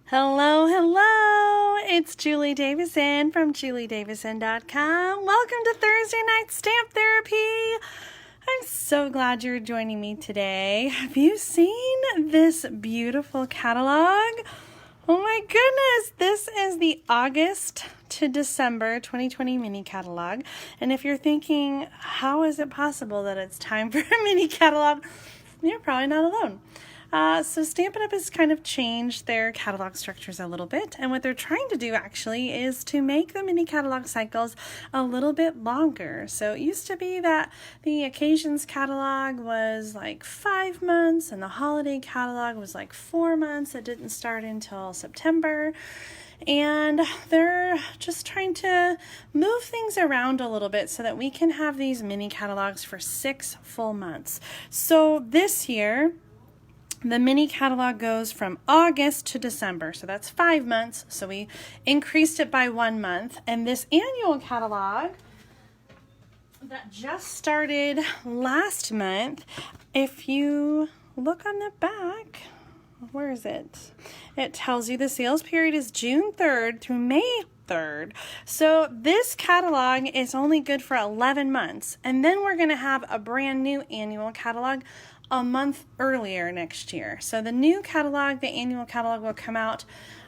Hello, hello! It's Julie Davison from juliedavison.com. Welcome to Thursday Night Stamp Therapy. I'm so glad you're joining me today. Have you seen this beautiful catalog? Oh my goodness, this is the August to December 2020 mini catalog. And if you're thinking, how is it possible that it's time for a mini catalog? You're probably not alone. So Stampin' Up! Has kind of changed their catalog structures a little bit, and what they're trying to do actually is to make the mini catalog cycles a little bit longer. So it used to be that the occasions catalog was like 5 months and the holiday catalog was like 4 months. It didn't start until September. And they're just trying to move things around a little bit so that we can have these mini catalogs for 6 full months. So this year, the mini catalog goes from August to December, so that's 5 months, so we increased it by 1 month. And this annual catalog that just started last month, if you look on the back, where is it? It tells you the sales period is June 3rd through May 3rd. So this catalog is only good for 11 months, and then we're going to have a brand new annual catalog a month earlier next year. So the new catalog, the annual catalog, will come out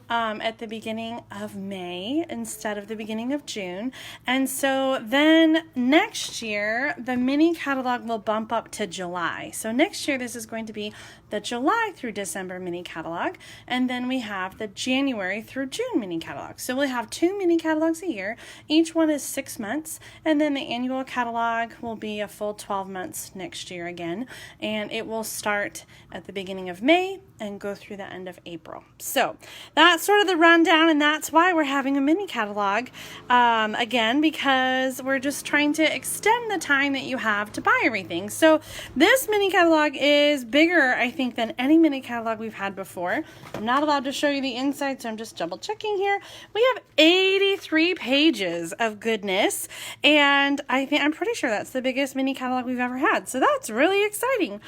at the beginning of May instead of the beginning of June. And so then next year, the mini catalog will bump up to July. So next year, this is going to be the July through December mini catalog. And then we have the January through June mini catalog. So we'll have 2 mini catalogs a year. Each one is 6 months. And then the annual catalog will be a full 12 months next year again. And it will start at the beginning of May and go through the end of April. So that's sort of the rundown, and that's why we're having a mini catalog again, because we're just trying to extend the time that you have to buy everything. So this mini catalog is bigger, I think, than any mini catalog we've had before. I'm not allowed to show you the inside, so I'm just double checking here. We have 83 pages of goodness, and I'm pretty sure that's the biggest mini catalog we've ever had. So that's really exciting.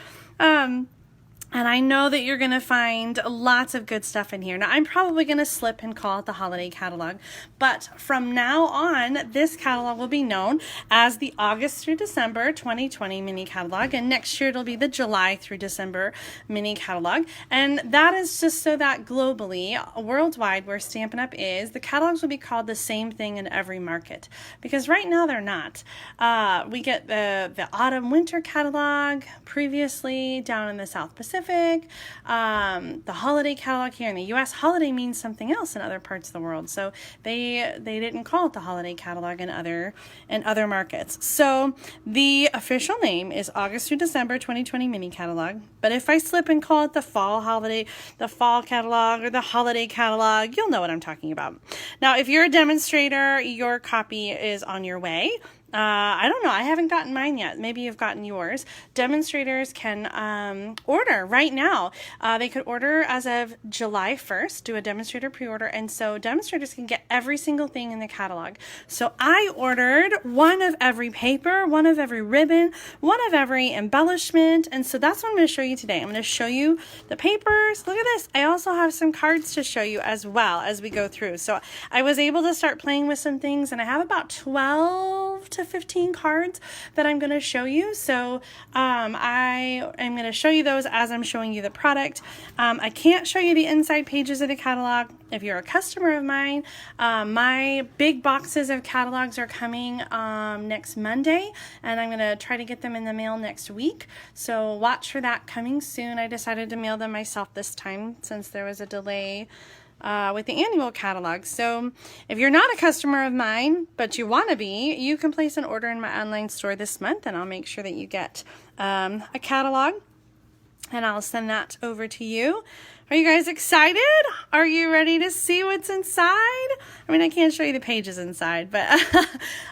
And I know that you're going to find lots of good stuff in here. Now, I'm probably going to slip and call it the holiday catalog, but from now on, this catalog will be known as the August through December 2020 mini catalog, and next year it'll be the July through December mini catalog. And that is just so that globally, worldwide, where Stampin' Up! Is, the catalogs will be called the same thing in every market, because right now they're not. We get the autumn-winter catalog previously down in the South Pacific. The holiday catalog here in the US. Holiday means something else in other parts of the world, so they didn't call it the holiday catalog in other markets. So the official name is August through December 2020 mini catalog. But if I slip and call it the fall catalog, or the holiday catalog, you'll know what I'm talking about. Now, if you're a demonstrator, your copy is on your way. I don't know. I haven't gotten mine yet. Maybe you've gotten yours. Demonstrators can order right now. They could order as of July 1st, do a demonstrator pre-order, and so demonstrators can get every single thing in the catalog. So I ordered one of every paper, one of every ribbon, one of every embellishment, and so that's what I'm going to show you today. I'm going to show you the papers. Look at this. I also have some cards to show you as well as we go through. So I was able to start playing with some things, and I have about 12 to 15 cards that I'm going to show you. So I am going to show you those as I'm showing you the product. I can't show you the inside pages of the catalog. If you're a customer of mine, my big boxes of catalogs are coming next Monday, and I'm going to try to get them in the mail next week. So watch for that coming soon. I decided to mail them myself this time since there was a delay with the annual catalog. So if you're not a customer of mine, but you want to be, you can place an order in my online store this month, and I'll make sure that you get a catalog, and I'll send that over to you. Are you guys excited? Are you ready to see what's inside? I mean, I can't show you the pages inside, but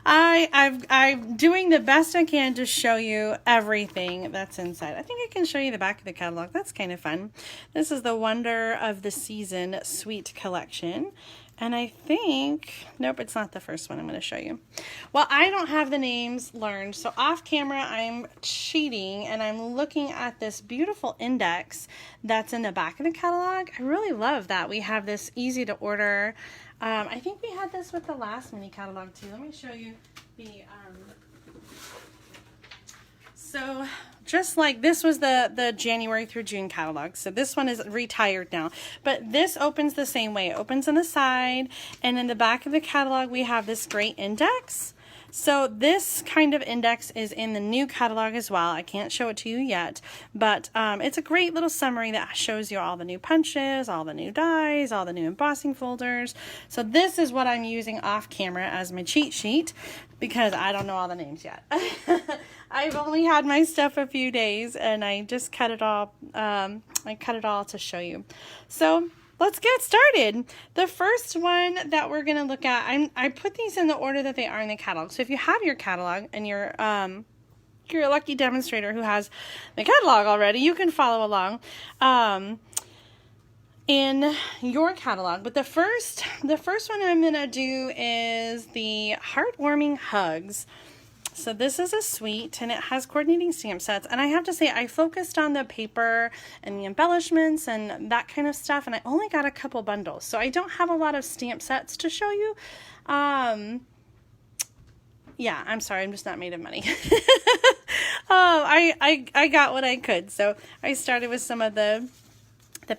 I'm doing the best I can to show you everything that's inside. I think I can show you the back of the catalog. That's kind of fun. This is the Wonder of the Season Suite Collection. And I think, nope, it's not the first one I'm going to show you. Well, I don't have the names learned, so off camera I'm cheating and I'm looking at this beautiful index that's in the back of the catalog. I really love that we have this easy to order. I think we had this with the last mini catalog too. Let me show you the, so just like this was the January through June catalog. So this one is retired now, but this opens the same way. It opens on the side, and in the back of the catalog we have this great index. So this kind of index is in the new catalog as well. I can't show it to you yet, but it's a great little summary that shows you all the new punches, all the new dies, all the new embossing folders. So this is what I'm using off camera as my cheat sheet because I don't know all the names yet. I've only had my stuff a few days and I just cut it all. I cut it all to show you. So let's get started. The first one that we're going to look at, I put these in the order that they are in the catalog. So if you have your catalog and you're a lucky demonstrator who has the catalog already, you can follow along in your catalog. But the first one I'm going to do is the Heartwarming Hugs. So this is a suite and it has coordinating stamp sets, and I have to say I focused on the paper and the embellishments and that kind of stuff, and I only got a couple bundles, so I don't have a lot of stamp sets to show you. Yeah, I'm sorry, I'm just not made of money. I got what I could, so I started with some of the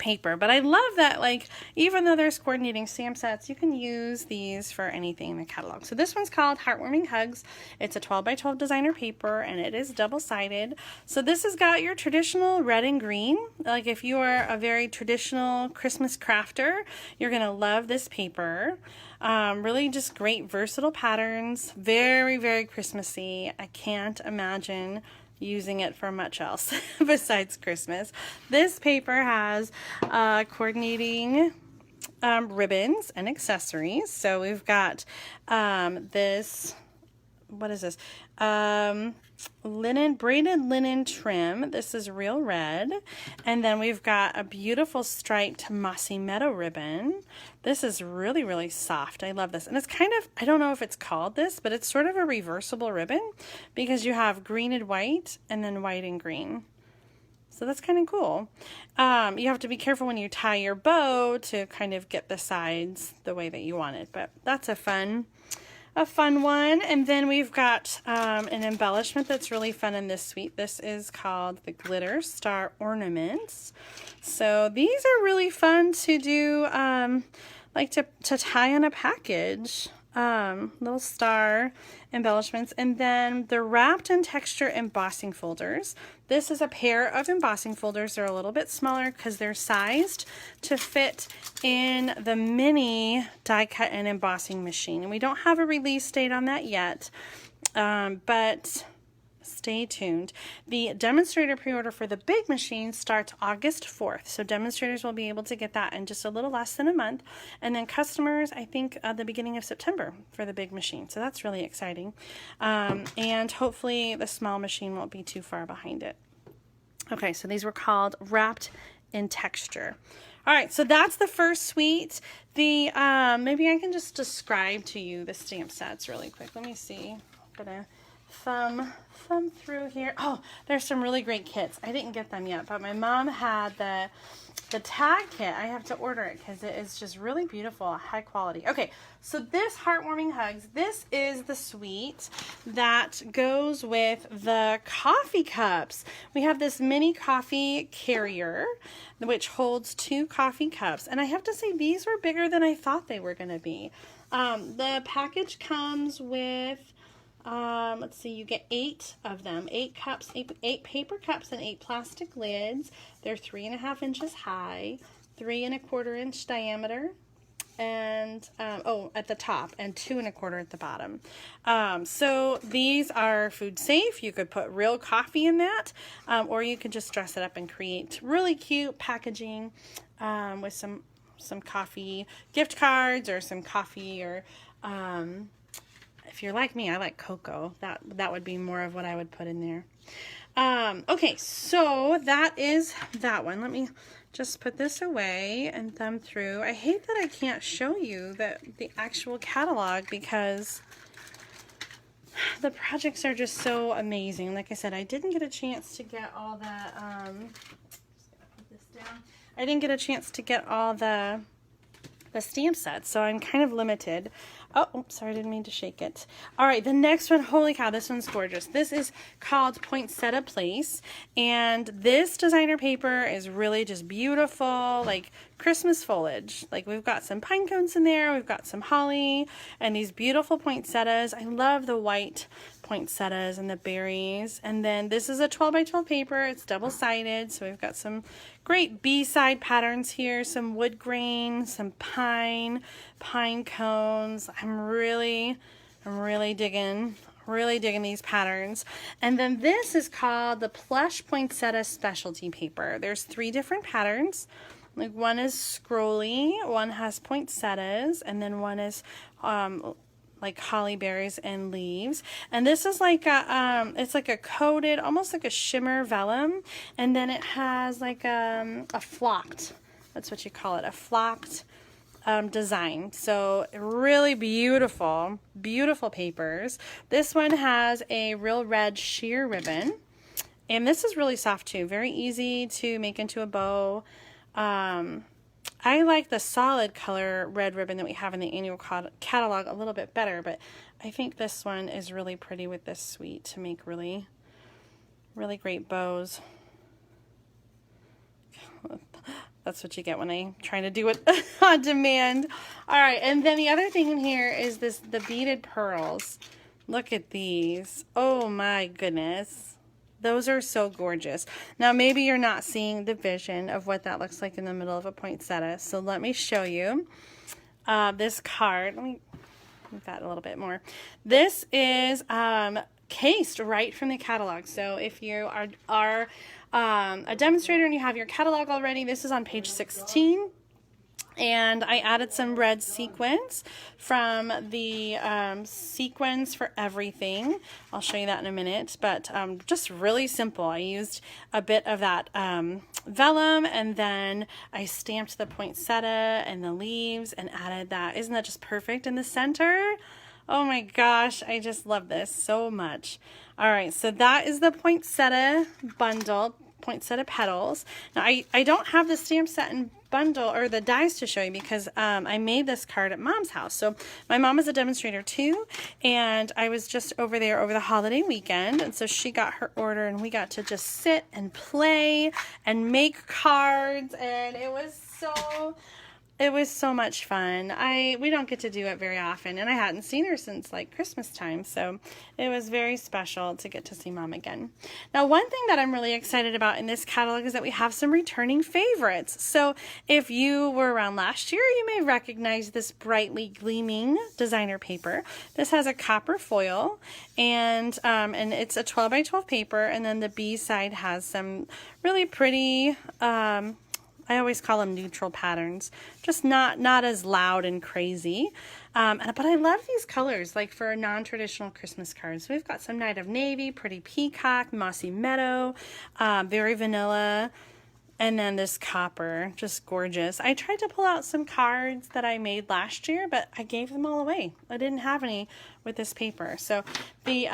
paper, but I love that, like, even though there's coordinating stamp sets, you can use these for anything in the catalog. So this one's called Heartwarming Hugs. It's a 12 by 12 designer paper and it is double-sided. So this has got your traditional red and green. Like if you are a very traditional Christmas crafter, you're gonna love this paper. Really just great versatile patterns, very, very Christmassy. I can't imagine using it for much else besides Christmas. This paper has coordinating ribbons and accessories. So we've got this, what is this? Braided linen trim. This is real red. And then we've got a beautiful striped mossy meadow ribbon. This is really, really soft. I love this. And it's kind of, I don't know if it's called this, but it's sort of a reversible ribbon because you have green and white and then white and green. So that's kind of cool. You have to be careful when you tie your bow to kind of get the sides the way that you want it, but that's a fun one. And then we've got an embellishment that's really fun in this suite. This is called the Glitter Star Ornaments. So these are really fun to do, like to tie on a package. Little star embellishments. And then the wrapped in texture embossing folders. This is a pair of embossing folders. They're a little bit smaller because they're sized to fit in the mini die cut and embossing machine. And we don't have a release date on that yet, but stay tuned. The demonstrator pre-order for the big machine starts August 4th. So demonstrators will be able to get that in just a little less than a month. And then customers, I think, the beginning of September for the big machine. So that's really exciting. And hopefully the small machine won't be too far behind it. Okay, so these were called wrapped in texture. All right, so that's the first suite. The maybe I can just describe to you the stamp sets really quick. Let me see. I'm gonna thumb through here. Oh, there's some really great kits. I didn't get them yet, but my mom had the tag kit. I have to order it because it is just really beautiful, high quality. Okay, so this Heartwarming Hugs, this is the suite that goes with the coffee cups. We have this mini coffee carrier which holds 2 coffee cups, and I have to say these were bigger than I thought they were going to be. The package comes with let's see, you get 8 of them, 8 cups, 8 paper cups and 8 plastic lids. They're 3.5 inches high, 3 1/4 inch diameter, and at the top, and 2 1/4 at the bottom. So these are food safe. You could put real coffee in that, or you could just dress it up and create really cute packaging with some coffee gift cards or some coffee, or if you're like me, I like cocoa. That would be more of what I would put in there. Okay, so that is that one. Let me just put this away and thumb through. I hate that I can't show you the actual catalog because the projects are just so amazing. Like I said, I didn't get a chance to get all the, just gonna put this down. I didn't get a chance to get all the stamp sets, so I'm kind of limited. Oh, oops, sorry, I didn't mean to shake it. All right, the next one, holy cow, this one's gorgeous. This is called Poinsettia Place, and this designer paper is really just beautiful, like Christmas foliage. Like we've got some pine cones in there, we've got some holly, and these beautiful poinsettias. I love the white poinsettias and the berries. And then this is a 12 by 12 paper. It's double-sided, so we've got some great B-side patterns here, some wood grain, some pine cones. I'm really digging these patterns. And then this is called the Plush Poinsettia Specialty Paper. There's 3 different patterns. Like one is scrolly, one has poinsettias, and then one is like holly berries and leaves. And this is like a it's like a coated, almost like a shimmer vellum, and then it has like a flocked, that's what you call it, a flocked design. So really beautiful papers. This one has a real red sheer ribbon, and this is really soft too, very easy to make into a bow. I like the solid color red ribbon that we have in the annual catalog a little bit better, but I think this one is really pretty with this sweet to make really great bows. That's what you get when I'm trying to do it on demand. All right, and then the other thing in here is the beaded pearls. Look at these. Oh my goodness. Those are so gorgeous. Now maybe you're not seeing the vision of what that looks like in the middle of a poinsettia, so let me show you this card. Let me move that a little bit more. This is cased right from the catalog. So if you are a demonstrator and you have your catalog already, this is on page 16. And I added some red sequins from the Sequins for Everything. I'll show you that in a minute, but just really simple. I used a bit of that vellum, and then I stamped the poinsettia and the leaves and added that. Isn't that just perfect in the center? Oh my gosh, I just love this so much. All right, so that is the poinsettia bundle, poinsettia petals. Now I don't have the stamp set and bundle or the dies to show you because I made this card at Mom's house. So my mom is a demonstrator too, and I was just over there over the holiday weekend, and so she got her order and we got to just sit and play and make cards, and it was so much fun. We don't get to do it very often, and I hadn't seen her since like Christmas time, so it was very special to get to see Mom again. Now, one thing that I'm really excited about in this catalog is that we have some returning favorites. So if you were around last year, you may recognize this brightly gleaming designer paper. This has a copper foil, and it's a 12 by 12 paper, and then the B side has some really pretty I always call them neutral patterns, just not as loud and crazy. But I love these colors, like for a non-traditional Christmas card. So we've got some Night of Navy, Pretty Peacock, Mossy Meadow, very vanilla, and then this copper, just gorgeous. I tried to pull out some cards that I made last year, but I gave them all away. I didn't have any with this paper. So the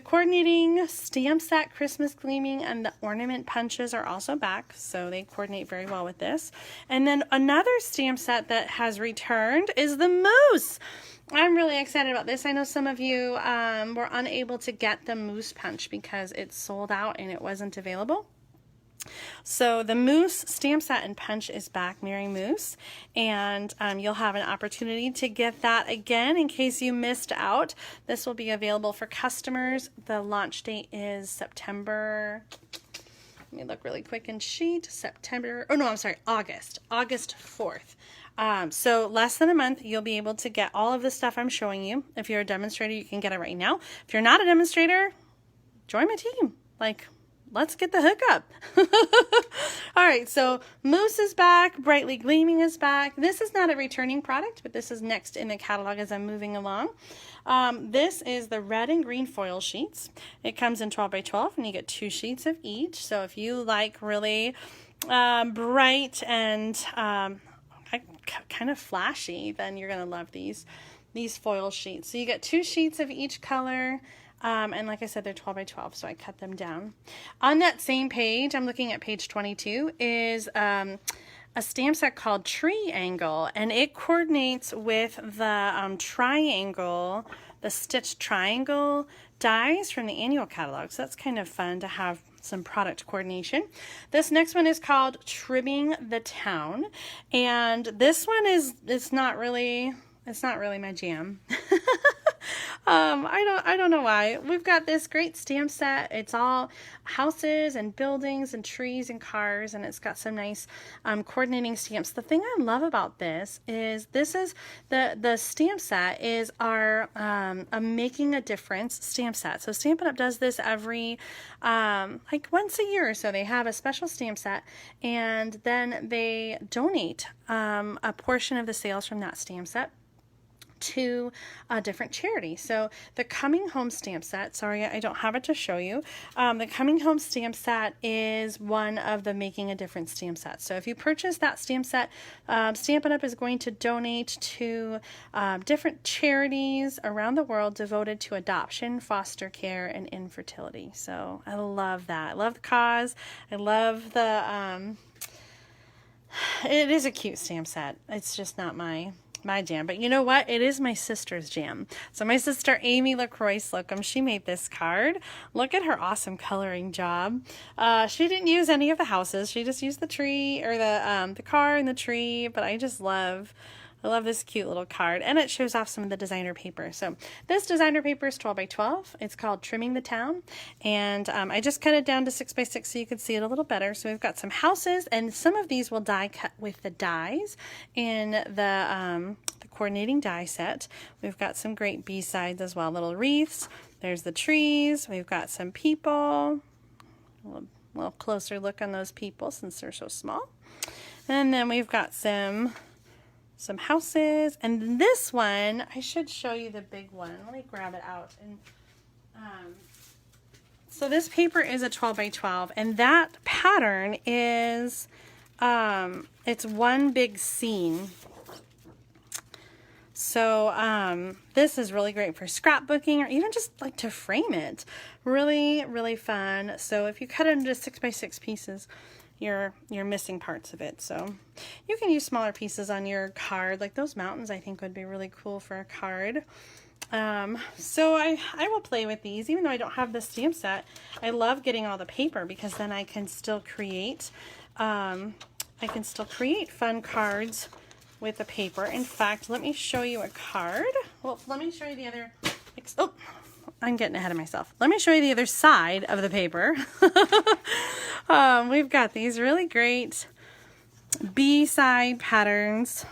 coordinating stamp set, Christmas Gleaming, and the ornament punches are also back, so they coordinate very well with this. And then another stamp set that has returned is the Moose. I'm really excited about this. I know some of you were unable to get the Moose punch because it's sold out and it wasn't available. So the Moose stamp set and punch is back, Merry Moose, and you'll have an opportunity to get that again in case you missed out. This will be available for customers. The launch date is September, let me look really quick in sheet, August 4th. So less than a month, you'll be able to get all of the stuff I'm showing you. If you're a demonstrator, you can get it right now. If you're not a demonstrator, join my team. Let's get the hookup. All right, so Moose is back, Brightly Gleaming is back. This is not a returning product, but this is next in the catalog as I'm moving along. This is the red and green foil sheets. It comes in 12 by 12, and you get 2 sheets of each. So if you like really bright and kind of flashy, then you're going to love these foil sheets. So you get 2 sheets of each color. And like I said, they're 12 by 12, so I cut them down. On that same page, I'm looking at page 22, is a stamp set called Triangle, and it coordinates with the triangle, the stitched triangle dies from the annual catalog. So that's kind of fun to have some product coordination. This next one is called Trimming the Town, and this one it's not really my jam. I don't know why. We've got this great stamp set. It's all houses and buildings and trees and cars, and it's got some nice coordinating stamps. The thing I love about this is the stamp set is our a Making a Difference stamp set. So Stampin' Up does this every like once a year or so. They have a special stamp set, and then they donate a portion of the sales from that stamp set to a different charity. So the Coming Home stamp set, sorry I don't have it to show you, the Coming Home stamp set is one of the Making a Difference stamp sets. So if you purchase that stamp set, Stampin' Up is going to donate to different charities around the world devoted to adoption, foster care, and infertility. So I love that. I love the cause. I love the it is a cute stamp set. It's just not my jam, but you know what? It is my sister's jam. So my sister Amy LaCroix Slocum, she made this card. Look at her awesome coloring job. She didn't use any of the houses. She just used the tree or the car and the tree. But I love this cute little card, and it shows off some of the designer paper. So this designer paper is 12 by 12. It's called Trimming the Town, and I just cut it down to 6 by 6 so you can see it a little better. So we've got some houses, and some of these will die cut with the dies in the coordinating die set. We've got some great B-sides as well, little wreaths. There's the trees. We've got some people. A little closer look on those people since they're so small. And then we've got some houses, and this one I should show you the big one. Let me grab it out. And so this paper is a 12 by 12, and that pattern is it's one big scene. So this is really great for scrapbooking or even just like to frame it. Really, really fun. So if you cut it into 6 by 6 pieces, you're missing parts of it. So you can use smaller pieces on your card. Like those mountains I think would be really cool for a card. So I will play with these even though I don't have the stamp set. I love getting all the paper because then I can still create fun cards with the paper. In fact, let me show you a card. Well, let me show you the other. Oh, I'm getting ahead of myself. Let me show you the other side of the paper. We've got these really great B-side patterns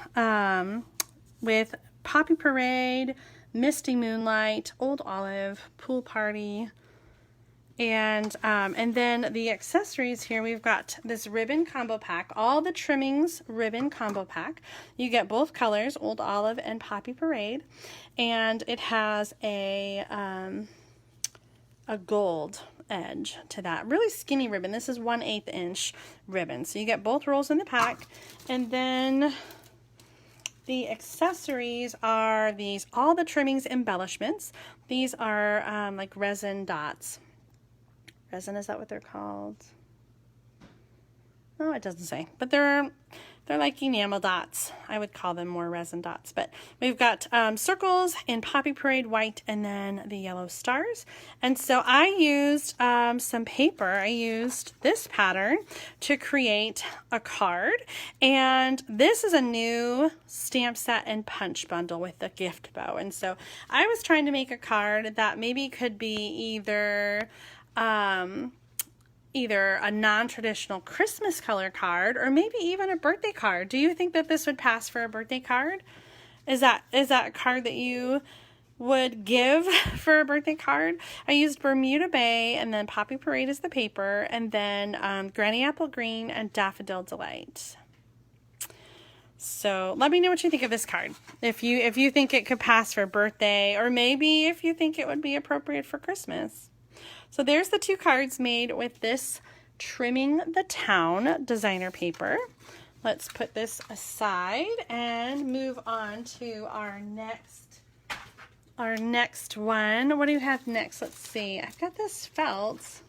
with Poppy Parade, Misty Moonlight, Old Olive, Pool Party, and then the accessories here. We've got this ribbon combo pack, all the trimmings ribbon combo pack. You get both colors, Old Olive and Poppy Parade, and it has a gold edge to that. Really skinny ribbon. This is 1/8 inch ribbon. So you get both rolls in the pack. And then the accessories are these, all the trimmings embellishments. These are like resin dots. Resin, is that what they're called? No, it doesn't say. But they're like enamel dots. I would call them more resin dots. But we've got circles in Poppy Parade white and then the yellow stars. And so I used some paper. I used this pattern to create a card. And this is a new stamp set and punch bundle with the gift bow. And so I was trying to make a card that maybe could be either a non-traditional Christmas color card or maybe even a birthday card. Do you think that this would pass for a birthday card? Is that a card that you would give for a birthday card? I used Bermuda Bay and then Poppy Parade as the paper, and then Granny Apple Green and Daffodil Delight. So let me know what you think of this card. If you think it could pass for birthday, or maybe if you think it would be appropriate for Christmas. So there's the two cards made with this Trimming the Town designer paper. Let's put this aside and move on to our next one. What do you have next? Let's see. I've got this felt.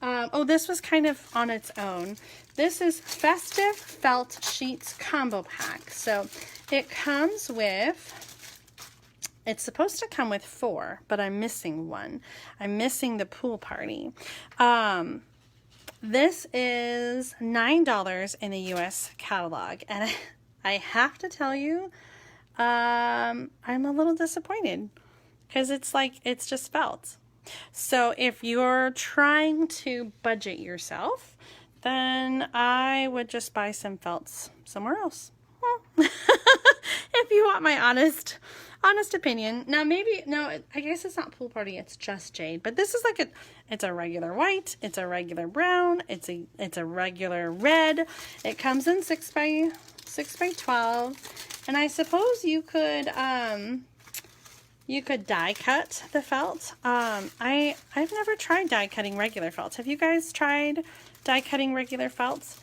Oh, this was kind of on its own. This is Festive Felt Sheets Combo Pack. So it comes with, it's supposed to come with 4, but I'm missing one. I'm missing the pool party. This is $9 in the US catalog, and I have to tell you, I'm a little disappointed because it's just felt. So if you're trying to budget yourself, then I would just buy some felts somewhere else. If you want my honest opinion. Now I guess it's not pool party, it's just jade, but this is like it's a regular white, it's a regular brown, it's a regular red. It comes in 6 by 12, and I suppose you could die cut the felt. I've never tried die cutting regular felts. Have you guys tried die cutting regular felts?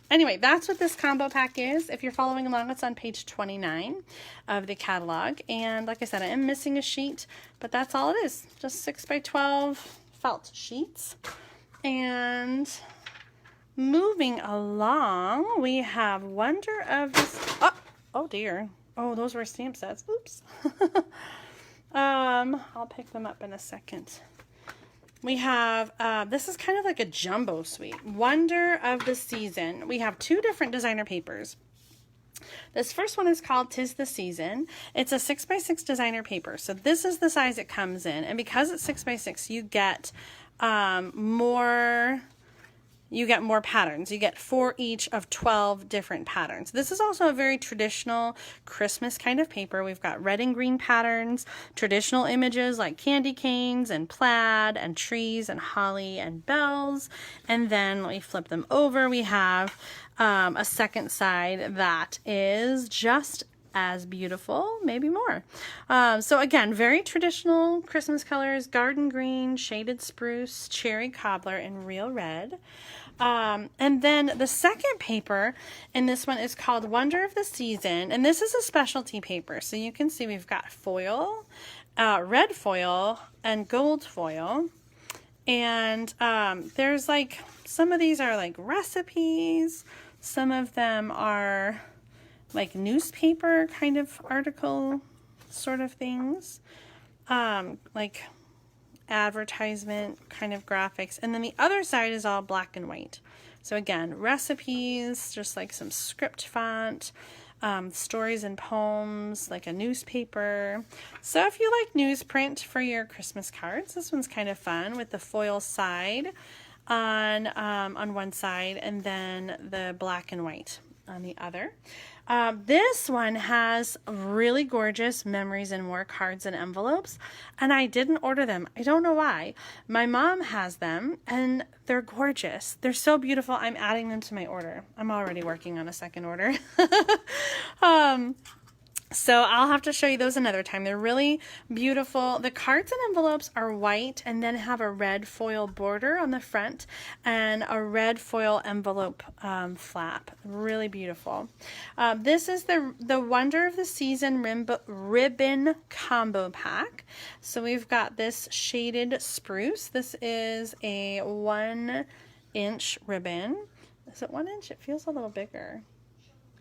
Anyway, that's what this combo pack is. If you're following along, it's on page 29 of the catalog. And like I said, I am missing a sheet, but that's all it is. Just 6 by 12 felt sheets. And moving along, we have Wonder of this. Oh dear. Oh, those were stamp sets. Oops. I'll pick them up in a second. We have, this is kind of like a jumbo suite. Wonder of the Season. We have 2 different designer papers. This first one is called 'Tis the Season. It's a 6 by 6 designer paper. So this is the size it comes in. And because it's 6 by 6, you get more patterns. You get 4 each of 12 different patterns. This is also a very traditional Christmas kind of paper. We've got red and green patterns, traditional images like candy canes and plaid and trees and holly and bells. And then we flip them over. We have a second side that is just as beautiful, maybe more. So again, very traditional Christmas colors: garden green, shaded spruce, cherry cobbler, and real red. And then the second paper in this one is called Wonder of the Season, and this is a specialty paper. So you can see we've got foil, red foil, and gold foil. And there's like, some of these are like recipes, some of them are like newspaper kind of article sort of things, like advertisement kind of graphics. And then the other side is all black and white. So again, recipes, just like some script font, stories and poems, like a newspaper. So if you like newsprint for your Christmas cards, this one's kind of fun with the foil side on one side and then the black and white on the other. This one has really gorgeous Memories and More cards and envelopes, and I didn't order them. I don't know why. My mom has them, and they're gorgeous. They're so beautiful. I'm adding them to my order. I'm already working on a second order. So I'll have to show you those another time. They're really beautiful. The cards and envelopes are white and then have a red foil border on the front and a red foil envelope flap. Really beautiful. This is the Wonder of the Season ribbon combo pack. So we've got this shaded spruce. This is a 1-inch ribbon. Is it 1 inch? It feels a little bigger.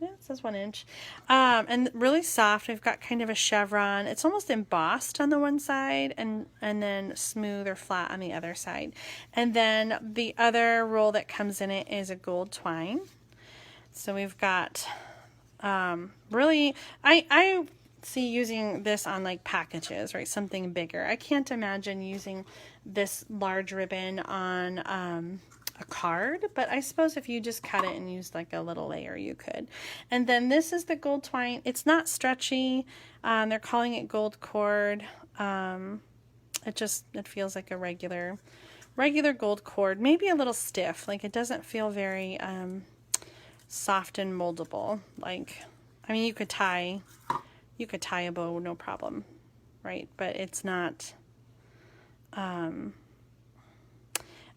Yeah, it says 1 inch. And really soft. We've got kind of a chevron. It's almost embossed on the one side and then smooth or flat on the other side. And then the other roll that comes in it is a gold twine. So we've got really, I see using this on like packages, right? Something bigger. I can't imagine using this large ribbon on a card, but I suppose if you just cut it and use like a little layer, you could. And then this is the gold twine. It's not stretchy. They're calling it gold cord. It feels like a regular gold cord, maybe a little stiff. Like it doesn't feel very soft and moldable. Like, I mean, you could tie a bow, no problem, right? But it's not.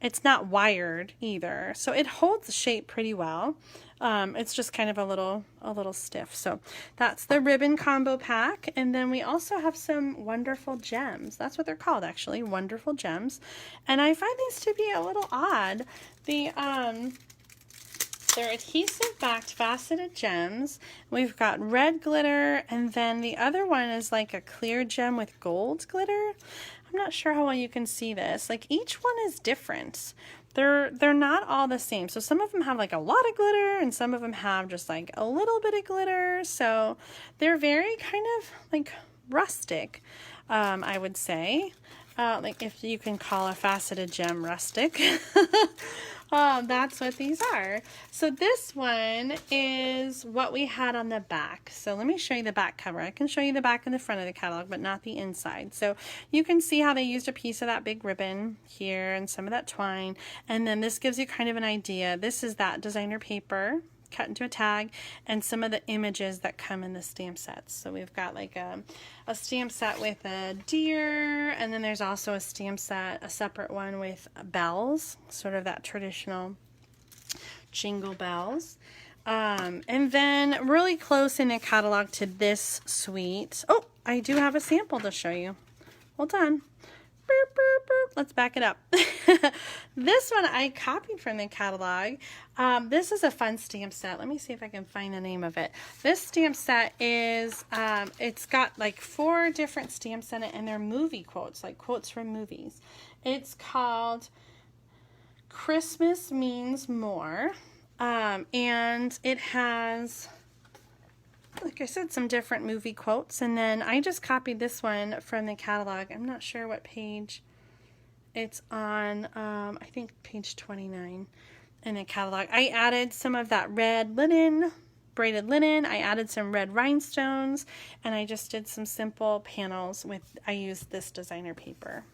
it's not wired either. So it holds the shape pretty well. It's just kind of a little stiff. So that's the ribbon combo pack. And then we also have some wonderful gems. That's what they're called, actually, wonderful gems. And I find these to be a little odd. They're adhesive backed faceted gems. We've got red glitter, and then the other one is like a clear gem with gold glitter. I'm not sure how well you can see this. Like, each one is different. They're not all the same. So some of them have like a lot of glitter, and some of them have just like a little bit of glitter. So they're very kind of like rustic, I would say. Like, if you can call a faceted gem rustic. That's what these are. So this one is what we had on the back. So let me show you the back cover. I can show you the back and the front of the catalog, but not the inside. So you can see how they used a piece of that big ribbon here and some of that twine. And then this gives you kind of an idea. This is that designer paper cut into a tag, and some of the images that come in the stamp sets. So we've got like a stamp set with a deer, and then there's also a stamp set, a separate one with bells, sort of that traditional jingle bells. And then really close in the catalog to this suite. Oh, I do have a sample to show you. Hold on. Boop, boop, boop. Let's back it up. This one I copied from the catalog. This is a fun stamp set. Let me see if I can find the name of it. This stamp set is, it's got like 4 different stamps in it, and they're movie quotes, like quotes from movies. It's called Christmas Means More, and it has, like I said, some different movie quotes. And then I just copied this one from the catalog. I'm not sure what page it's on. I think page 29 in the catalog. I added some of that red linen, braided linen. I added some red rhinestones, and I just did some simple panels with, I used this designer paper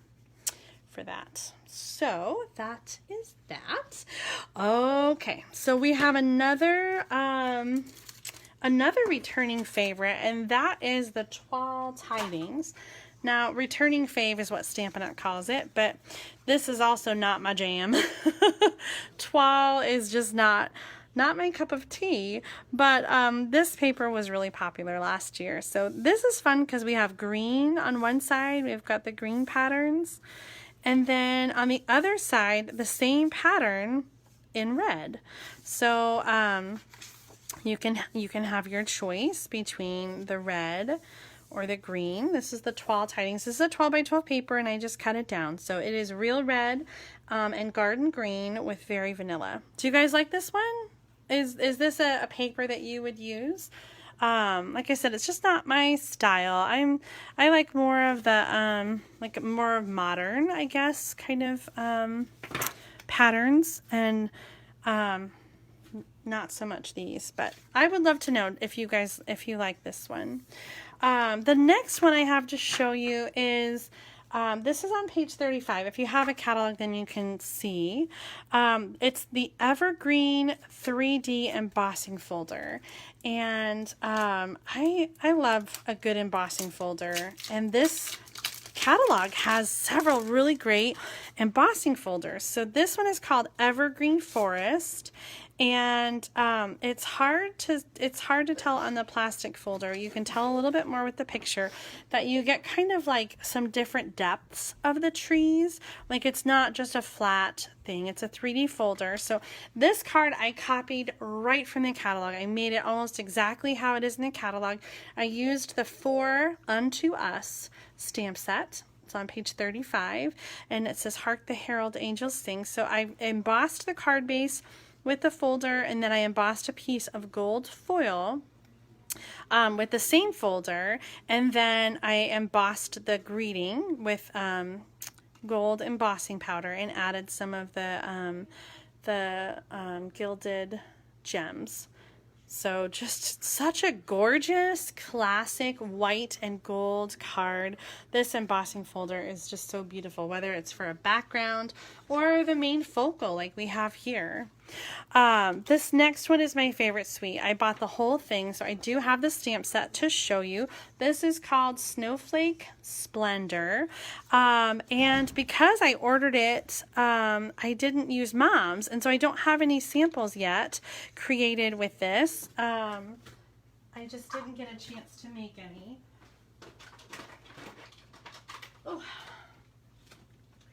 for that. So that is that. Okay, so we have another returning favorite, and that is the Twine Tidings. Now, returning fave is what Stampin' Up calls it, but this is also not my jam. Twine is just not my cup of tea, but this paper was really popular last year. So this is fun because we have green on one side. We've got the green patterns, and then on the other side, the same pattern in red. So you can have your choice between the red or the green. This is the Twine Tidings. This is a 12 by 12 paper, and I just cut it down. So it is real red and garden green with very vanilla. Do you guys like this one? Is this a paper that you would use? Like I said, it's just not my style. I like more of the like more modern, I guess, kind of patterns, and not so much these, but I would love to know if you like this one. The next one I have to show you is, this is on page 35. If you have a catalog, then you can see. It's the Evergreen 3D embossing folder. And I love a good embossing folder. And this catalog has several really great embossing folders. So this one is called Evergreen Forest. And it's hard to tell on the plastic folder. You can tell a little bit more with the picture that you get kind of like some different depths of the trees. Like, it's not just a flat thing, it's a 3D folder. So this card I copied right from the catalog. I made it almost exactly how it is in the catalog. I used the 4 Unto Us stamp set. It's on page 35, and it says Hark the Herald Angels Sing. So I embossed the card base with the folder, and then I embossed a piece of gold foil with the same folder, and then I embossed the greeting with gold embossing powder and added some of the gilded gems. So just such a gorgeous, classic white and gold card. This embossing folder is just so beautiful, whether it's for a background or the main focal like we have here. This next one is my favorite suite. I bought the whole thing, so I do have the stamp set to show you. This is called Snowflake Splendor, and because I ordered it, I didn't use Mom's, and so I don't have any samples yet created with this. I just didn't get a chance to make any. Oh,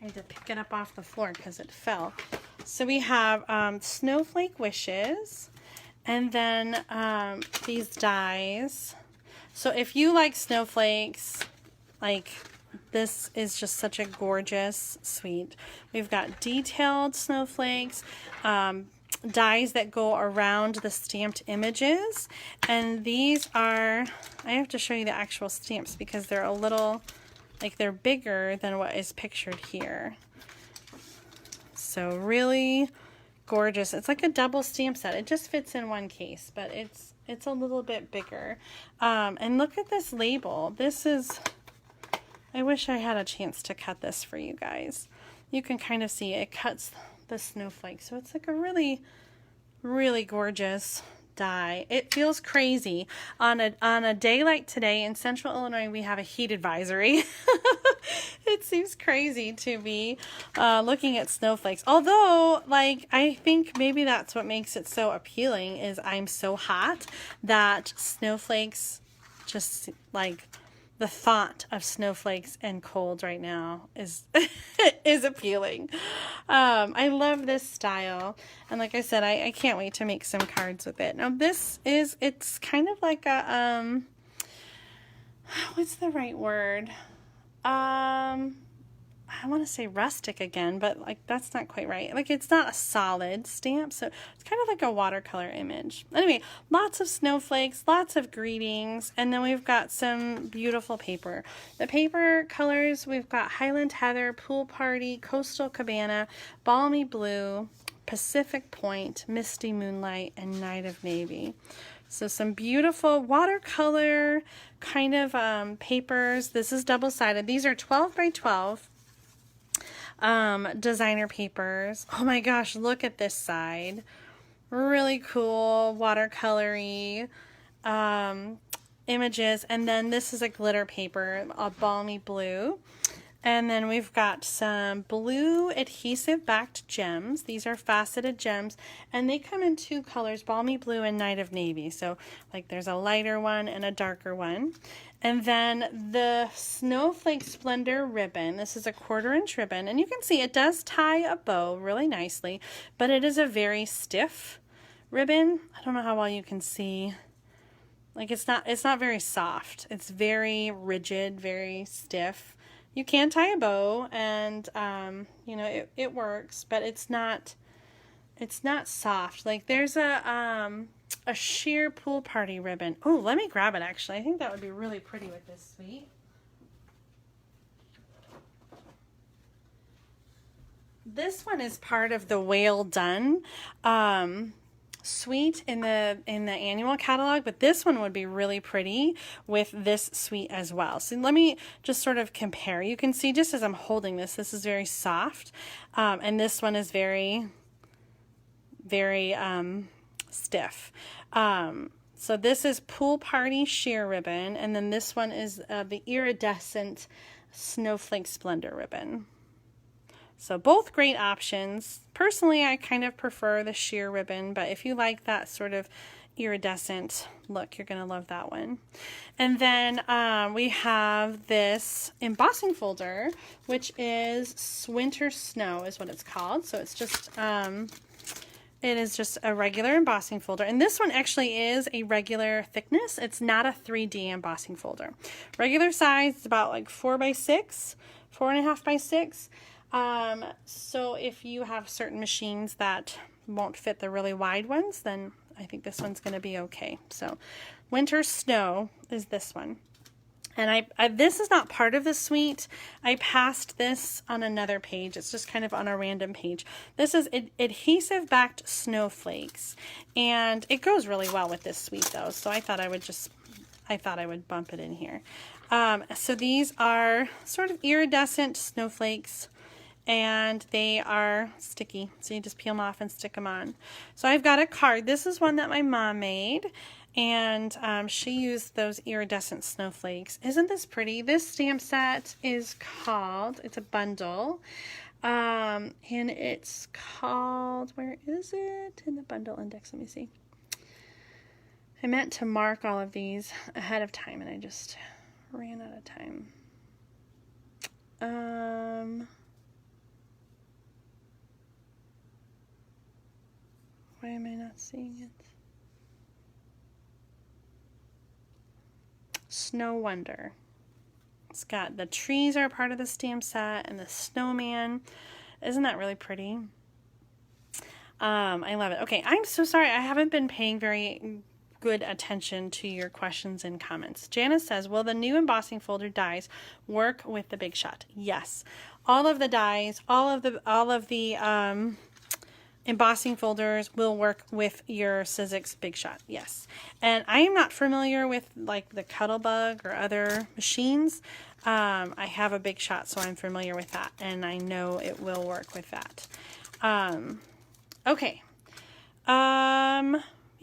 I had to pick it up off the floor because it fell. So we have Snowflake Wishes, and then these dies. So if you like snowflakes, like this is just such a gorgeous suite. We've got detailed snowflakes, dies that go around the stamped images, and these are, I have to show you the actual stamps because they're a little, like they're bigger than what is pictured here. So really gorgeous. It's like a double stamp set. It just fits in one case, but it's a little bit bigger. And look at this label. This is, I wish I had a chance to cut this for you guys. You can kind of see it cuts the snowflake. So it's like a really, really gorgeous die. It feels crazy. On a day like today in Central Illinois, we have a heat advisory. It seems crazy to be looking at snowflakes. Although, like, I think maybe that's what makes it so appealing is I'm so hot that snowflakes just, like, the thought of snowflakes and cold right now is is appealing. I love this style, and like I said, I can't wait to make some cards with it. Now this is, it's kind of like a what's the right word? I want to say rustic again, but like that's not quite right. Like it's not a solid stamp, so it's kind of like a watercolor image. Anyway, lots of snowflakes, lots of greetings, and then we've got some beautiful paper. The paper colors, we've got Highland Heather, Pool Party, Coastal Cabana, Balmy Blue, Pacific Point, Misty Moonlight, and Night of Navy. So some beautiful watercolor kind of papers. This is double-sided. These are 12 by 12 designer papers. Oh my gosh, look at this side. Really cool watercolory images. And then this is a glitter paper, a balmy blue. And then we've got some blue adhesive backed gems. These are faceted gems, and they come in two colors, balmy blue and night of navy. So like there's a lighter one and a darker one. And then the Snowflake Splendor ribbon. This is a 1/4 inch ribbon, and you can see it does tie a bow really nicely, but it is a very stiff ribbon. I don't know how well you can see. Like it's not very soft. It's very rigid, very stiff. You can tie a bow, and you know, it works, but it's not soft. Like there's a sheer Pool Party ribbon. Oh, let me grab it actually. I think that would be really pretty with this suite. This one is part of the Whale Done suite in the annual catalog, but this one would be really pretty with this suite as well. So let me just sort of compare. You can see just as I'm holding this, this is very soft, and this one is very, very stiff. So this is Pool Party sheer ribbon, and then this one is the iridescent Snowflake Splendor ribbon. So both great options. Personally, I kind of prefer the sheer ribbon, but if you like that sort of iridescent look, you're going to love that one. And then we have this embossing folder, which is Winter Snow is what it's called. So it's just, it is just a regular embossing folder. And this one actually is a regular thickness. It's not a 3D embossing folder. Regular size is about like 4 by 6, 4.5 by 6. So if you have certain machines that won't fit the really wide ones, then I think this one's going to be okay. So Winter Snow is this one. And this is not part of the suite. I passed this on another page. It's just kind of on a random page. This is adhesive backed snowflakes, and it goes really well with this suite though. So I thought I would bump it in here. So these are sort of iridescent snowflakes. and they are sticky, so you just peel them off and stick them on. So I've got a card. This is one that my mom made, and she used those iridescent snowflakes. Isn't this pretty? This stamp set is called, it's a bundle, and it's called, where is it in the bundle index? Let me see. I meant to mark all of these ahead of time, and I just ran out of time. Why am I not seeing it? Snow Wonder. It's got the trees are part of the stamp set and the snowman. Isn't that really pretty? I love it. Okay, I'm so sorry. I haven't been paying very good attention to your questions and comments. Janice says, will the new embossing folder dies work with the Big Shot? Yes. All of the dies, all of the embossing folders will work with your Sizzix Big Shot. Yes. And I am not familiar with like the Cuttlebug or other machines. I have a Big Shot, so I'm familiar with that, and I know it will work with that. Okay.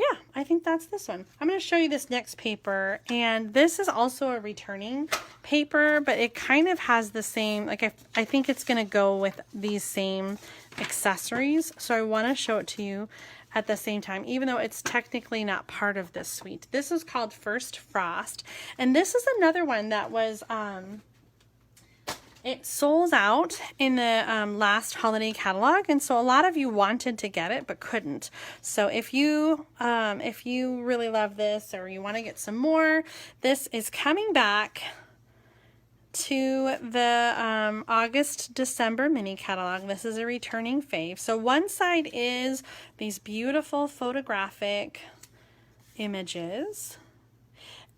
Yeah, I think that's this one. I'm going to show you this next paper, and this is also a returning paper, but it kind of has the same, like I think it's going to go with these same accessories, so I want to show it to you at the same time, even though it's technically not part of this suite. This is called First Frost, and this is another one that was, it sold out in the last holiday catalog, and so a lot of you wanted to get it but couldn't. So if you really love this, or you want to get some more, this is coming back to the August-December mini catalog. This is a returning fave. So one side is these beautiful photographic images,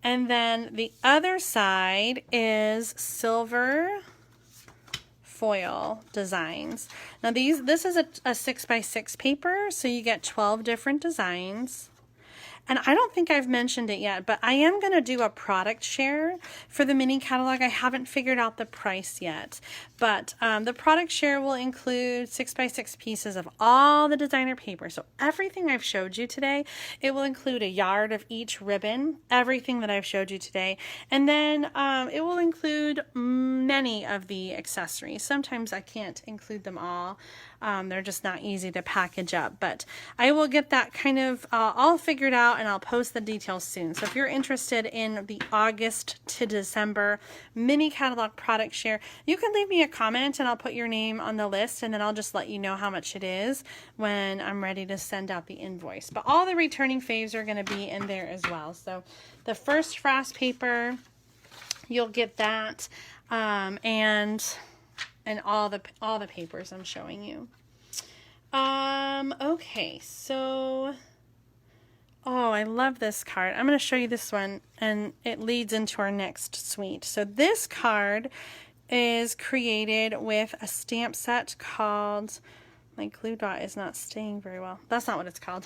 and then the other side is silver foil designs. Now this is a 6x6 paper, so you get 12 different designs. And I don't think I've mentioned it yet, but I am going to do a product share for the mini catalog. I haven't figured out the price yet, but the product share will include 6x6 pieces of all the designer paper. So everything I've showed you today, it will include a yard of each ribbon, everything that I've showed you today. And then it will include many of the accessories. Sometimes I can't include them all. They're just not easy to package up, but I will get that kind of all figured out, and I'll post the details soon. So if you're interested in the August to December mini catalog product share, you can leave me a comment and I'll put your name on the list, and then I'll just let you know how much it is when I'm ready to send out the invoice. But all the returning faves are going to be in there as well. So the First Frost paper, you'll get that, and all the papers I'm showing you. Okay, so, oh, I love this card. I'm going to show you this one, and it leads into our next suite. So this card is created with a stamp set called, my glue dot is not staying very well. That's not what it's called.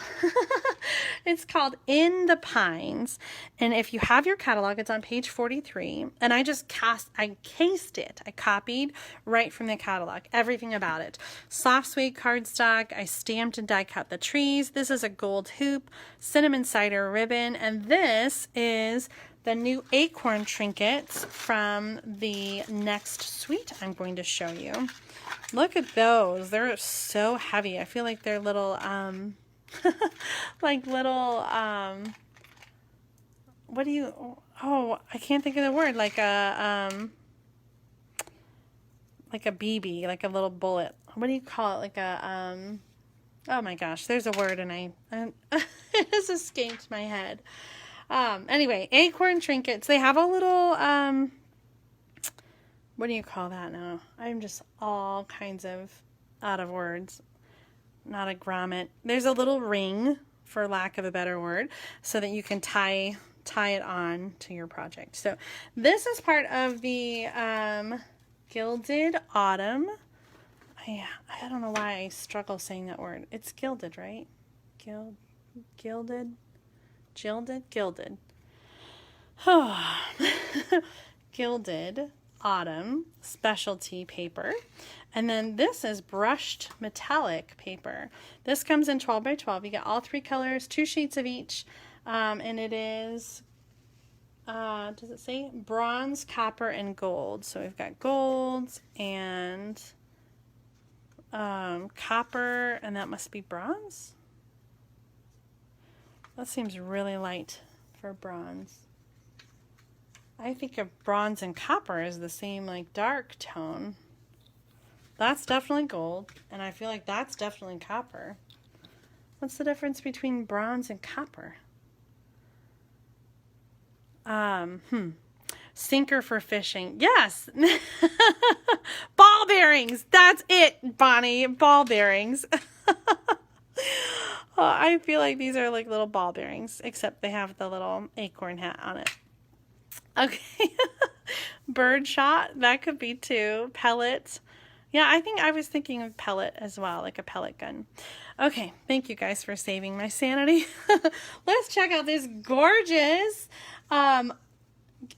It's called In the Pines. And if you have your catalog, it's on page 43. And I cased it. I copied right from the catalog, everything about it. Soft suede cardstock. I stamped and die cut the trees. This is a gold hoop, cinnamon cider ribbon. And this is the new Acorn Trinkets from the next suite I'm going to show you. Look at those. They're so heavy. I feel like they're little, like little, what do you, oh, I can't think of the word, like a BB, like a little bullet. What do you call it? Like a, oh my gosh, there's a word, and it has escaped my head. Anyway, Acorn Trinkets. They have a little, what do you call that now? I'm just all kinds of out of words. Not a grommet. There's a little ring, for lack of a better word, so that you can tie it on to your project. So this is part of the Gilded Autumn. I don't know why I struggle saying that word. It's gilded, right? Gilded? Oh. Gilded Autumn specialty paper. And then this is brushed metallic paper. This comes in 12 by 12. You get all 3 colors, 2 sheets of each. And it is, does it say? Bronze, copper, and gold. So we've got gold and copper, and that must be bronze. That seems really light for bronze. I think of bronze and copper as the same like dark tone. That's definitely gold, and I feel like that's definitely copper. What's the difference between bronze and copper? Sinker for fishing. Yes. Ball bearings. That's it, Bonnie. Ball bearings. Oh, I feel like these are like little ball bearings, except they have the little acorn hat on it. Okay. Bird shot. That could be too. Pellet. Yeah, I think I was thinking of pellet as well, like a pellet gun. Okay, thank you guys for saving my sanity. Let's check out this gorgeous, now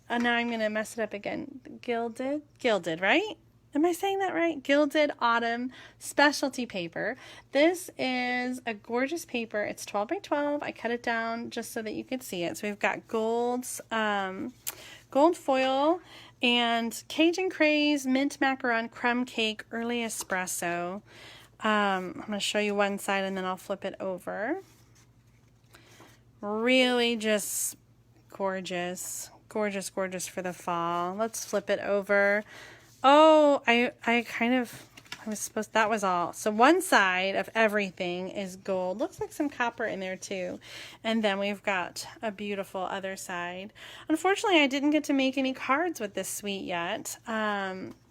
I'm going to mess it up again. Gilded, right? Am I saying that right? Gilded Autumn specialty paper. This is a gorgeous paper. It's 12 by 12. I cut it down just so that you could see it. So we've got gold foil, and Cajun Craze, mint macaron, crumb cake, early espresso. I'm going to show you one side and then I'll flip it over. Really just gorgeous. Gorgeous, gorgeous for the fall. Let's flip it over. Oh, that was all. So one side of everything is gold. Looks like some copper in there too. And then we've got a beautiful other side. Unfortunately, I didn't get to make any cards with this suite yet.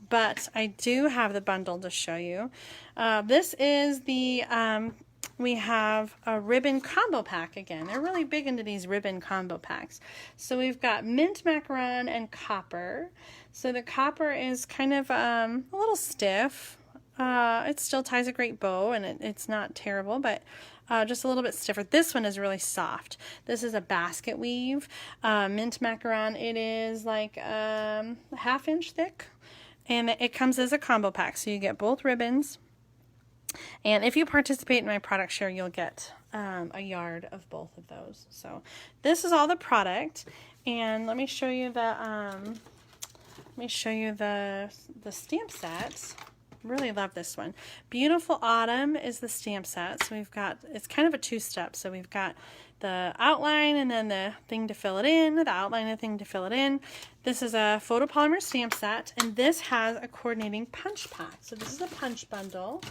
But I do have the bundle to show you. This is the, we have a ribbon combo pack again. They're really big into these ribbon combo packs. So we've got mint macaron and copper. So the copper is kind of a little stiff. It still ties a great bow, and it's not terrible, but just a little bit stiffer. This one is really soft. This is a basket weave. Mint macaron, it is like a ½ inch thick, and it comes as a combo pack. So you get both ribbons. And if you participate in my product share, you'll get a yard of both of those. So this is all the product, and let me show you the stamp set. Really love this one. Beautiful Autumn is the stamp set. So we've got, it's kind of a 2-step. So we've got the outline and then the thing to fill it in, the outline and the thing to fill it in. This is a photopolymer stamp set, and this has a coordinating punch pack. So this is a punch bundle.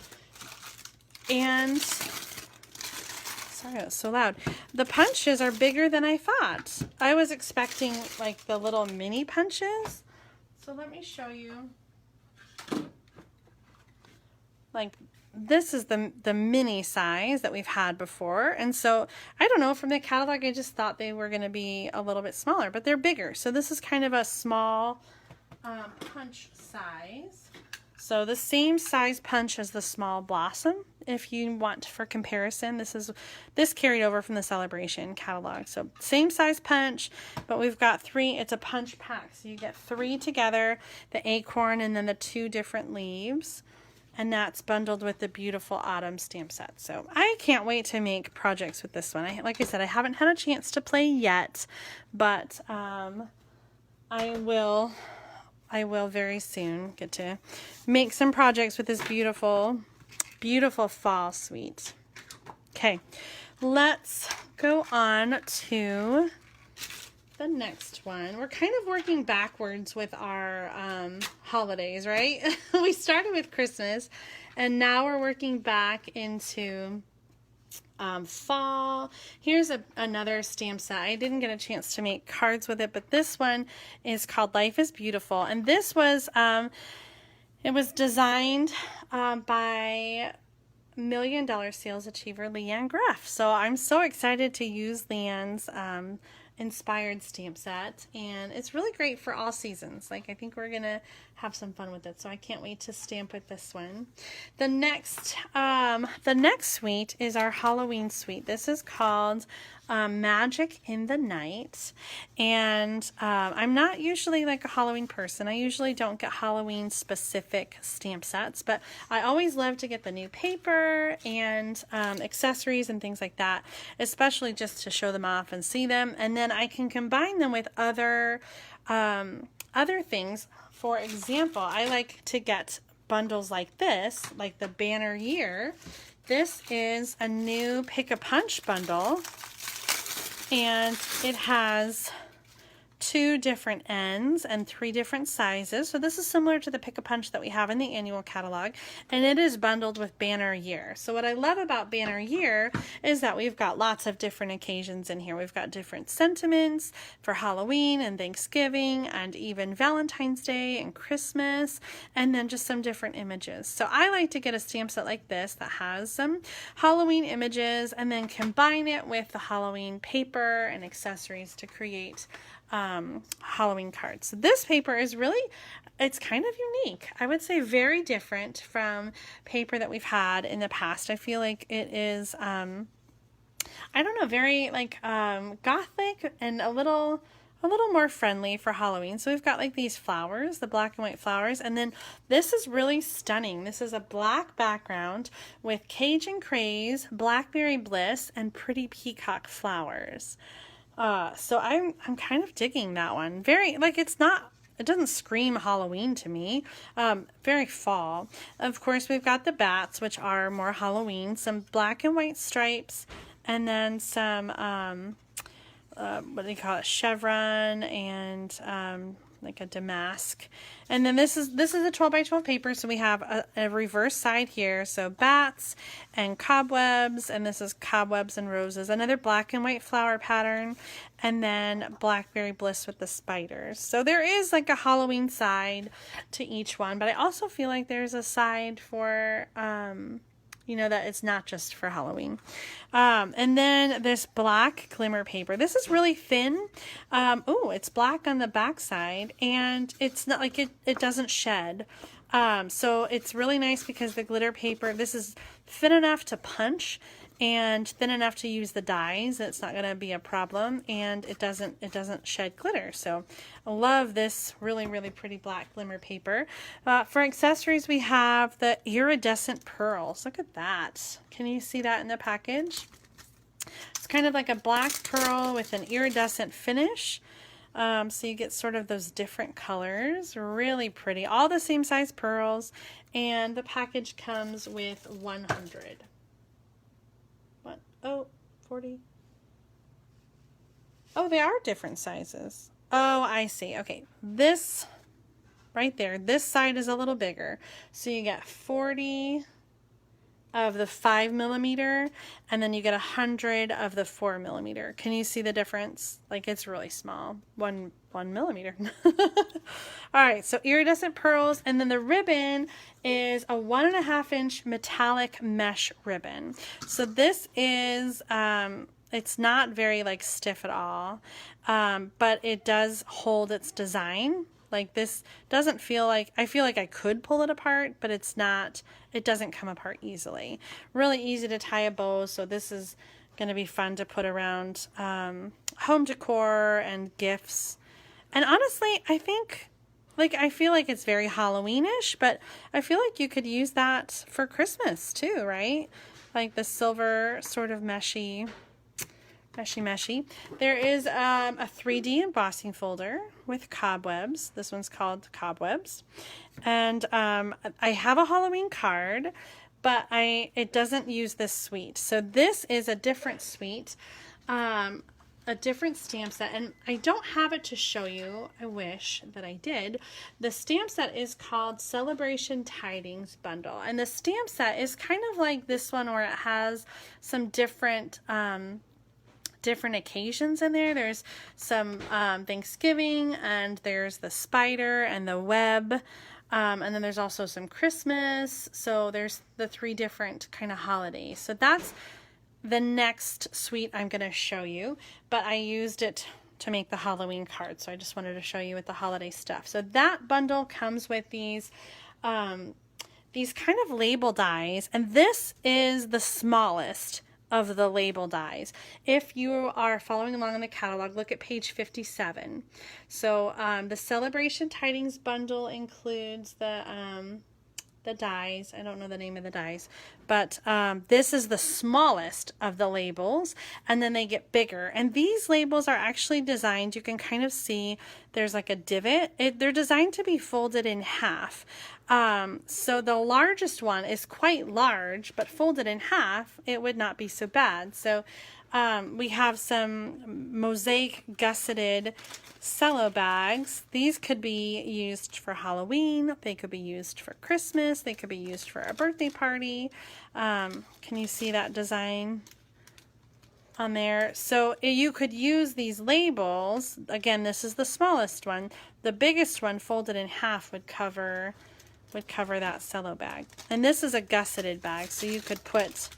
And, sorry, it was so loud. The punches are bigger than I thought. I was expecting like the little mini punches. So let me show you. Like, this is the mini size that we've had before. And so, I don't know, from the catalog, I just thought they were going to be a little bit smaller, but they're bigger. So this is kind of a small punch size. So the same size punch as the small blossom, if you want for comparison. This carried over from the Celebration catalog. So same size punch, but we've got 3. It's a punch pack. So you get 3 together, the acorn and then the 2 different leaves. And that's bundled with the beautiful Autumn stamp set. So I can't wait to make projects with this one. Like I said, I haven't had a chance to play yet, but I will very soon get to make some projects with this beautiful, beautiful fall suite. Okay, let's go on to the next one. We're kind of working backwards with our holidays, right? We started with Christmas, and now we're working back into fall. Here's another stamp set. I didn't get a chance to make cards with it, but this one is called Life is Beautiful, and this was it was designed by $1 million sales achiever Leanne Greff. So I'm so excited to use Leanne's inspired stamp set, and it's really great for all seasons. Like, I think we're gonna have some fun with it, so I can't wait to stamp with this one. The next suite is our Halloween suite. This is called Magic in the Night. And I'm not usually like a Halloween person. I usually don't get Halloween specific stamp sets, but I always love to get the new paper and accessories and things like that, especially just to show them off and see them. And then I can combine them with other things. For example, I like to get bundles like this, like the Banner Year. This is a new Pick-a-Punch bundle, and it has 2 different ends and 3 different sizes. So this is similar to the Pick-a-Punch that we have in the annual catalog, and it is bundled with Banner Year. So what I love about Banner Year is that we've got lots of different occasions in here. We've got different sentiments for Halloween and Thanksgiving and even Valentine's Day and Christmas, and then just some different images. So I like to get a stamp set like this that has some Halloween images and then combine it with the Halloween paper and accessories to create Halloween cards. So this paper is really, it's kind of unique. I would say very different from paper that we've had in the past. I feel like it is, I don't know, very like gothic and a little more friendly for Halloween. So we've got like these flowers, the black and white flowers, and then this is really stunning. This is a black background with Cajun Craze, Blackberry Bliss, and pretty peacock flowers. So I'm kind of digging that one. Very, like, it doesn't scream Halloween to me. Very fall. Of course, we've got the bats, which are more Halloween, some black and white stripes, and then some, what do you call it? Chevron and, like a damask. And then this is a 12 by 12 paper, so we have a reverse side here, so bats and cobwebs, and this is cobwebs and roses, another black and white flower pattern, and then Blackberry Bliss with the spiders. So there is like a Halloween side to each one, but I also feel like there's a side for you know, that it's not just for Halloween. And then this black glimmer paper. This is really thin. Oh, it's black on the back side, and it's not like it doesn't shed. So it's really nice because the glitter paper, this is thin enough to punch and thin enough to use the dies. It's not going to be a problem, and it doesn't shed glitter. So I love this really, really pretty black glimmer paper. For accessories, we have the iridescent pearls. Look at that. Can you see that in the package? It's kind of like a black pearl with an iridescent finish. So you get sort of those different colors. Really pretty. All the same size pearls, and the package comes with 100. What? Oh, 40. Oh, they are different sizes. Oh, I see. Okay, this right there, this side is a little bigger. So you get 40 of the 5mm, and then you get 100 of the 4mm. Can you see the difference? Like, it's really small. 1 millimeter. All right, so iridescent pearls, and then the ribbon is a 1.5 inch metallic mesh ribbon. So this is it's not very like stiff at all, but it does hold its design. Like, this doesn't feel like, I feel like I could pull it apart, but it's not, it doesn't come apart easily. Really easy to tie a bow, so this is going to be fun to put around home decor and gifts. And honestly, I think, like, I feel like it's very Halloweenish, but I feel like you could use that for Christmas too, right? Like the silver sort of meshy. There is a 3D embossing folder with cobwebs. This one's called Cobwebs. And I have a Halloween card, but it doesn't use this suite. So this is a different suite, a different stamp set. And I don't have it to show you. I wish that I did. The stamp set is called Celebration Tidings Bundle. And the stamp set is kind of like this one, where it has some different occasions in there. There's some Thanksgiving, and there's the spider and the web, and then there's also some Christmas. So there's the 3 different kind of holidays. So that's the next suite I'm going to show you, but I used it to make the Halloween card, so I just wanted to show you with the holiday stuff. So that bundle comes with these kind of label dies, and this is the smallest of the label dies. If you are following along in the catalog, look at page 57. So the Celebration Tidings bundle includes the dies. I don't know the name of the dies, but this is the smallest of the labels, and then they get bigger. And these labels are actually designed, you can kind of see there's like a divot. They're designed to be folded in half. So the largest one is quite large, but folded in half, it would not be so bad. So we have some mosaic gusseted cello bags. These could be used for Halloween. They could be used for Christmas. They could be used for a birthday party. Can you see that design on there? So you could use these labels. Again, this is the smallest one. The biggest one folded in half would cover that cello bag. And this is a gusseted bag, so you could put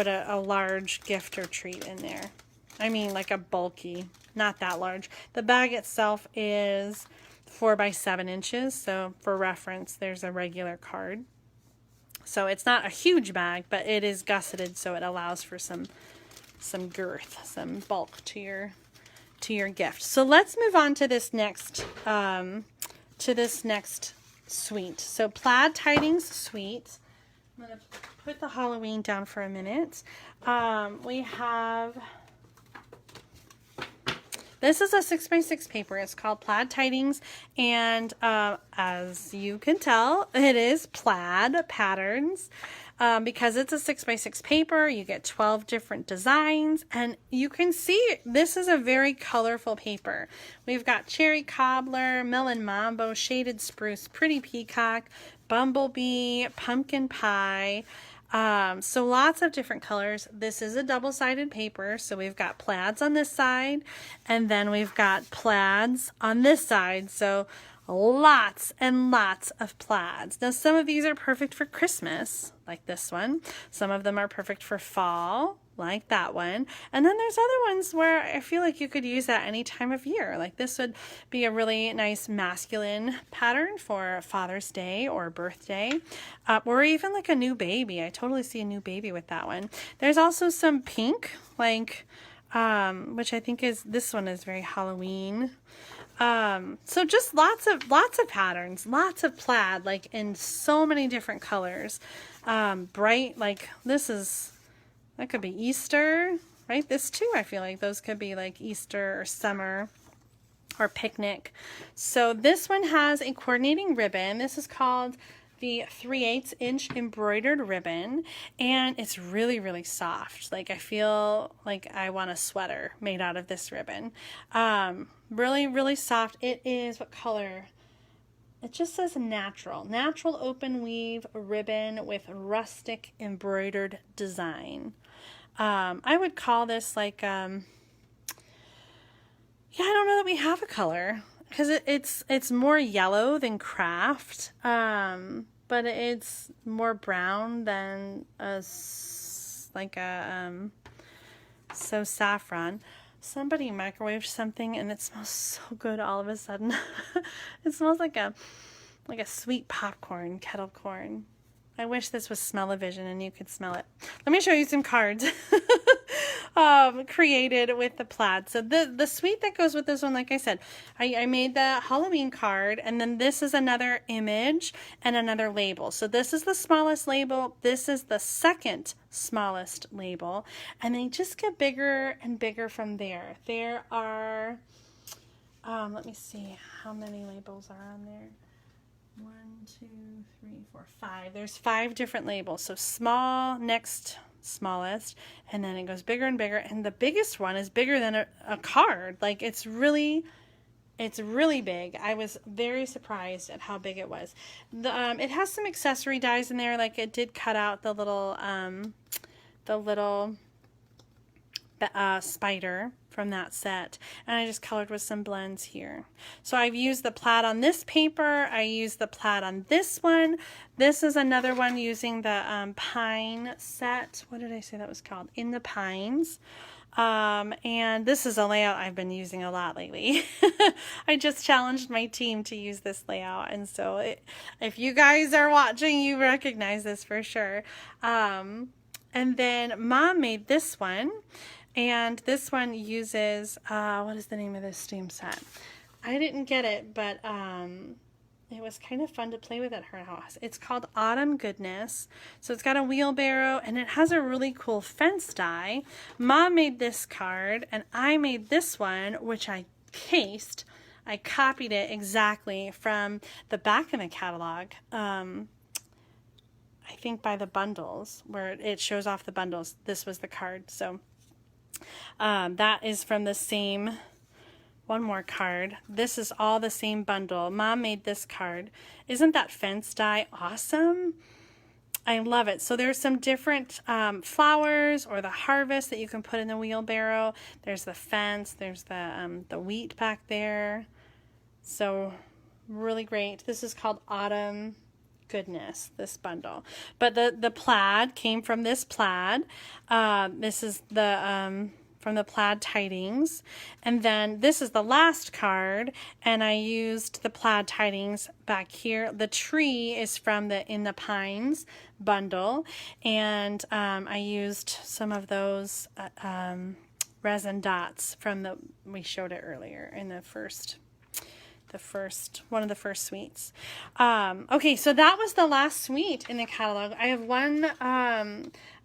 a large gift or treat in there. I mean, like a bulky, not that large. The bag itself is 4 by 7 inches. So for reference, there's a regular card. So it's not a huge bag, but it is gusseted, so it allows for some girth, some bulk to your gift. So let's move on to this next suite. So Plaid Tidings suite. I'm going to put the Halloween down for a minute. We have, this is a 6x6 paper. It's called Plaid Tidings, and as you can tell, it is plaid patterns. Because it's a 6x6 paper, you get 12 different designs, and you can see this is a very colorful paper. We've got cherry cobbler, melon mambo, shaded spruce, pretty peacock, bumblebee, pumpkin pie. So lots of different colors. This is a double-sided paper, so we've got plaids on this side, and then we've got plaids on this side. So lots and lots of plaids. Now, some of these are perfect for Christmas, like this one. Some of them are perfect for fall, like that one. And then there's other ones where I feel like you could use that any time of year. Like this would be a really nice masculine pattern for Father's Day or birthday, or even like a new baby. I totally see a new baby with that one. There's also some pink, like, which I think is, this one is very Halloween. So just lots of patterns, lots of plaid, like in so many different colors. Bright, like that could be Easter, right? This too, I feel like those could be like Easter or summer or picnic. So this one has a coordinating ribbon. This is called the 3/8 inch embroidered ribbon, and it's really, really soft. Like I feel like I want a sweater made out of this ribbon. Really, really soft. It is, what color? It just says natural open weave ribbon with rustic embroidered design. I would call this like, yeah, I don't know that we have a color, because it's more yellow than craft, but it's more brown than so saffron. Somebody microwaved something and it smells so good all of a sudden. It smells like a sweet popcorn, kettle corn. I wish this was smell-o-vision and you could smell it. Let me show you some cards created with the plaid. So the suite that goes with this one, like I said, I made the Halloween card, and then this is another image and another label. So this is the smallest label. This is the second smallest label, and they just get bigger and bigger from there. There are, let me see how many labels are on there. 1, 2, 3, 4, 5. There's 5 different labels. So small, next smallest, and then it goes bigger and bigger, and the biggest one is bigger than a card. Like it's really big. I was very surprised at how big it was. It has some accessory dies in there, like it did cut out the little spider from that set, and I just colored with some blends here. So I've used the plaid on this paper, I used the plaid on this one. This is another one using the pine set. What did I say that was called? In the Pines. And this is a layout I've been using a lot lately. I just challenged my team to use this layout, and so if you guys are watching, you recognize this for sure. And then Mom made this one, and this one uses, what is the name of this stamp set? I didn't get it, but it was kind of fun to play with at her house. It's called Autumn Goodness. So it's got a wheelbarrow, and it has a really cool fence die. Mom made this card, and I made this one, which I cased. I copied it exactly from the back of the catalog. I think by the bundles, where it shows off the bundles. This was the card. So that is from the same, one more card. This is all the same bundle. Mom made this card. Isn't that fence die awesome? I love it. So there's some different flowers or the harvest that you can put in the wheelbarrow. There's the fence. There's the wheat back there. So really great. This is called Autumn Goodness, this bundle. But the plaid came from this plaid. This is the from the plaid tidings. And then this is the last card, and I used the plaid tidings back here. The tree is from the In the Pines bundle, and I used some of those resin dots from we showed it earlier in the first one of the first suites. Okay, so that was the last suite in the catalog. I have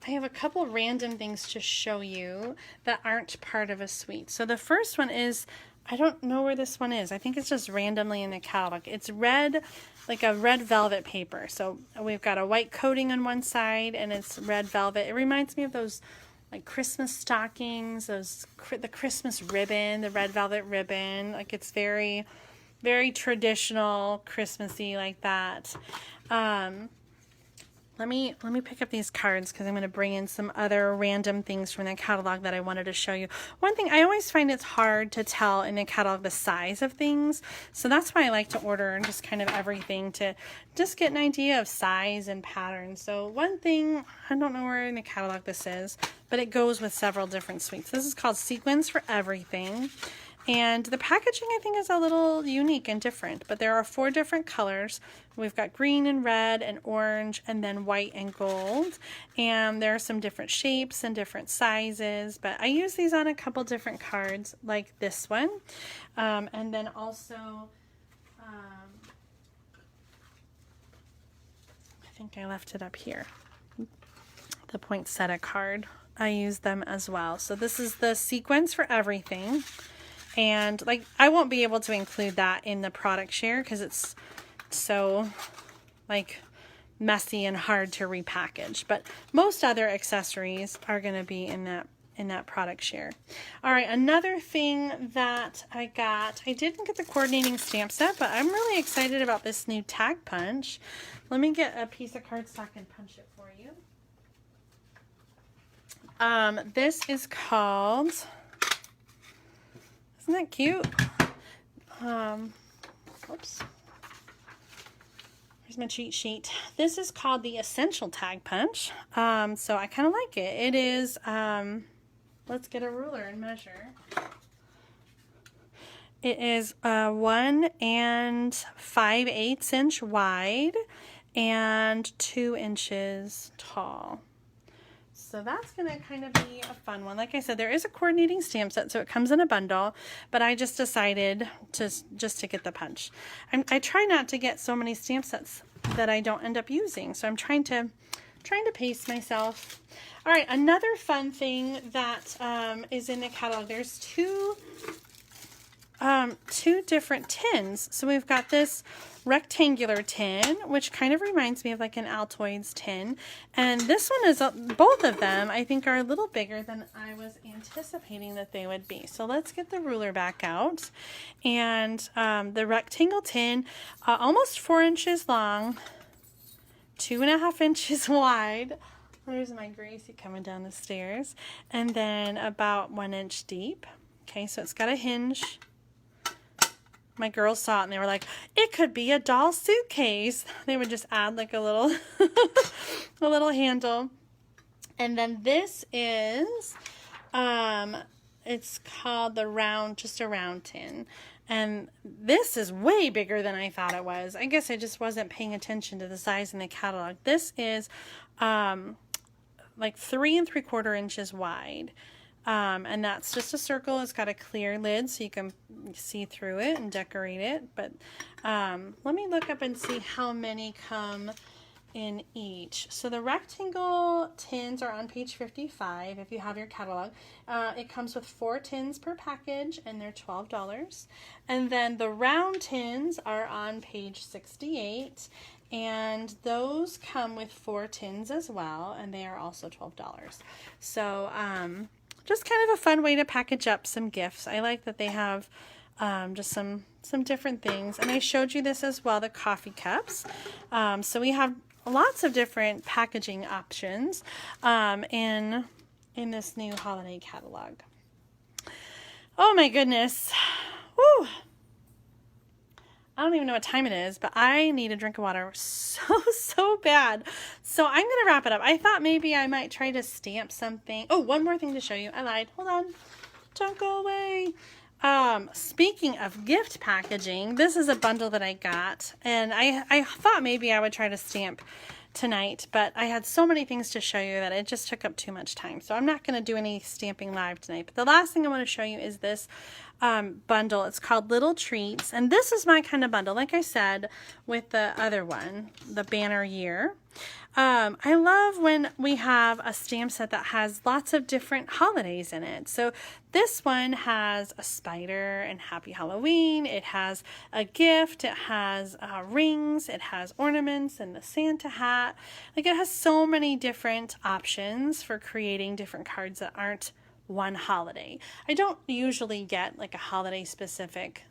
I have a couple random things to show you that aren't part of a suite. So the first one is, I don't know where this one is. I think it's just randomly in the catalog. It's red, like a red velvet paper. So we've got a white coating on one side, and it's red velvet. It reminds me of those like Christmas stockings, the Christmas ribbon, the red velvet ribbon. Like it's very, very traditional, Christmassy like that. Let me pick up these cards because I'm going to bring in some other random things from the catalog that I wanted to show you. One thing, I always find it's hard to tell in the catalog the size of things. So that's why I like to order just kind of everything to just get an idea of size and pattern. So one thing, I don't know where in the catalog this is, but it goes with several different suites. This is called Sequins for Everything. And the packaging, I think, is a little unique and different, but there are 4 different colors. We've got green and red and orange, and then white and gold. And there are some different shapes and different sizes, but I use these on a couple different cards, like this one. And then also, I think I left it up here, the poinsettia card. I use them as well. So this is the Sequins for Everything. And like, I won't be able to include that in the product share because it's so like messy and hard to repackage. But most other accessories are going to be in that product share. All right, another thing that I got, I didn't get the coordinating stamp set, but I'm really excited about this new tag punch. Let me get a piece of cardstock and punch it for you. This is called, isn't that cute? Oops. Here's my cheat sheet. This is called the Essential Tag Punch. So I kind of like it. It is, let's get a ruler and measure. It is 1 5/8 inch wide and 2 inches tall. So that's going to kind of be a fun one. Like I said, there is a coordinating stamp set, so it comes in a bundle, but I just decided to get the punch. I try not to get so many stamp sets that I don't end up using, so I'm trying to pace myself. All right, another fun thing that is in the catalog, there's two different tins. So we've got this rectangular tin, which kind of reminds me of like an Altoids tin. And this one is, both of them, I think, are a little bigger than I was anticipating that they would be. So let's get the ruler back out. And the rectangle tin, almost 4 inches long, 2.5 inches wide. There's my Gracie coming down the stairs. And then about 1 inch deep. Okay, so it's got a hinge. My girls saw it and they were like, it could be a doll suitcase. They would just add like a little a little handle. And then this is it's called the round, just a round tin. And this is way bigger than I thought it was. I guess I just wasn't paying attention to the size in the catalog. This is like 3 3/4 inches wide. And that's just a circle. It's got a clear lid so you can see through it and decorate it. But let me look up and see how many come in each. So the rectangle tins are on page 55 if you have your catalog. It comes with 4 tins per package and they're $12. And then the round tins are on page 68 and those come with 4 tins as well and they are also $12. So just kind of a fun way to package up some gifts. I like that they have just some different things. And I showed you this as well, the coffee cups. So we have lots of different packaging options in this new holiday catalog. Oh my goodness. Woo! I don't even know what time it is, but I need a drink of water so bad. So I'm going to wrap it up. I thought maybe I might try to stamp something. Oh, one more thing to show you. I lied. Hold on. Don't go away. Speaking of gift packaging, this is a bundle that I got, and I thought maybe I would try to stamp tonight, but I had so many things to show you that it just took up too much time. So I'm not going to do any stamping live tonight. But the last thing I want to show you is this bundle. It's called Little Treats, and this is my kind of bundle, like I said with the other one, the Banner Year. I love when we have a stamp set that has lots of different holidays in it. So this one has a spider and Happy Halloween. It has a gift. It has rings. It has ornaments and the Santa hat. Like, it has so many different options for creating different cards that aren't one holiday. I don't usually get like a holiday specific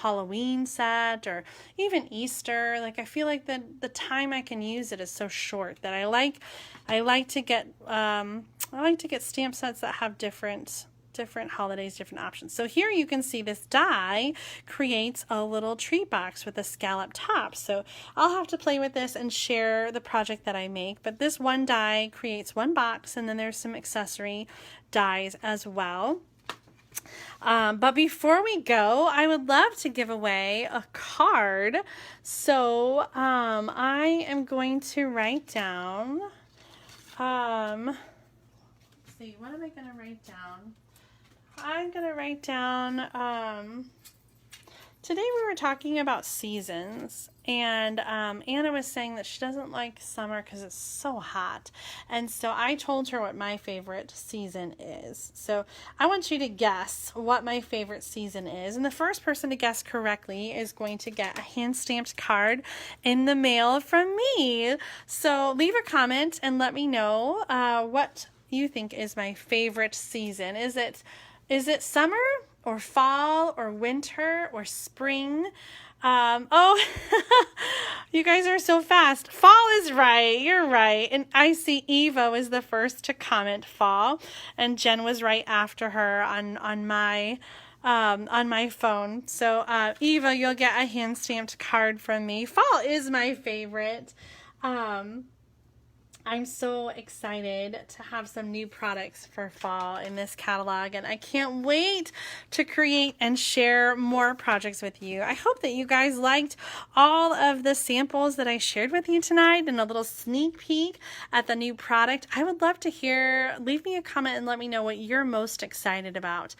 Halloween set or even Easter. Like, I feel like the time I can use it is so short that I like to get stamp sets that have different holidays, different options. So here you can see this die creates a little treat box with a scallop top. So I'll have to play with this and share the project that I make, but this one die creates one box, and then there's some accessory dies as well. But before we go, I would love to give away a card. So I am going to write down, let's see, what am I going to write down? I'm going to write down, today we were talking about seasons, and Anna was saying that she doesn't like summer because it's so hot. And so I told her what my favorite season is. So I want you to guess what my favorite season is. And the first person to guess correctly is going to get a hand-stamped card in the mail from me. So leave a comment and let me know what you think is my favorite season. Is it summer or fall or winter or spring? Oh, you guys are so fast. Fall is right. You're right. And I see Evo is the first to comment fall, and Jen was right after her on my phone. So Evo, you'll get a hand stamped card from me. Fall is my favorite. I'm so excited to have some new products for fall in this catalog, and I can't wait to create and share more projects with you. I hope that you guys liked all of the samples that I shared with you tonight and a little sneak peek at the new product. I would love to hear, leave me a comment and let me know what you're most excited about.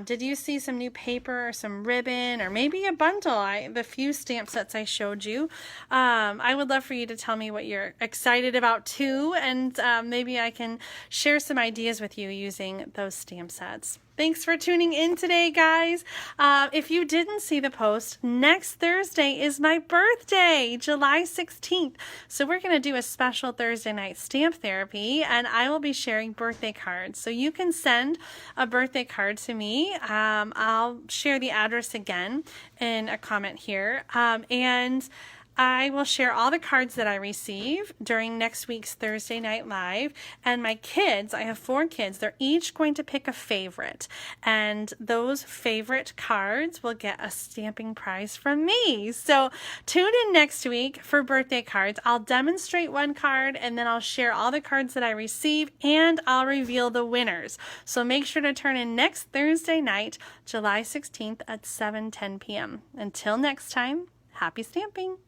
Did you see some new paper or some ribbon or maybe a bundle? The few stamp sets I showed you. I would love for you to tell me what you're excited about too. And maybe I can share some ideas with you using those stamp sets. Thanks for tuning in today, guys. If you didn't see the post, next Thursday is my birthday, July 16th. So we're going to do a special Thursday night stamp therapy, and I will be sharing birthday cards. So you can send a birthday card to me. I'll share the address again in a comment here. And I will share all the cards that I receive during next week's Thursday Night Live. And my kids, I have 4 kids, they're each going to pick a favorite. And those favorite cards will get a stamping prize from me. So tune in next week for birthday cards. I'll demonstrate one card, and then I'll share all the cards that I receive, and I'll reveal the winners. So make sure to turn in next Thursday night, July 16th at 7:10 p.m. Until next time, happy stamping!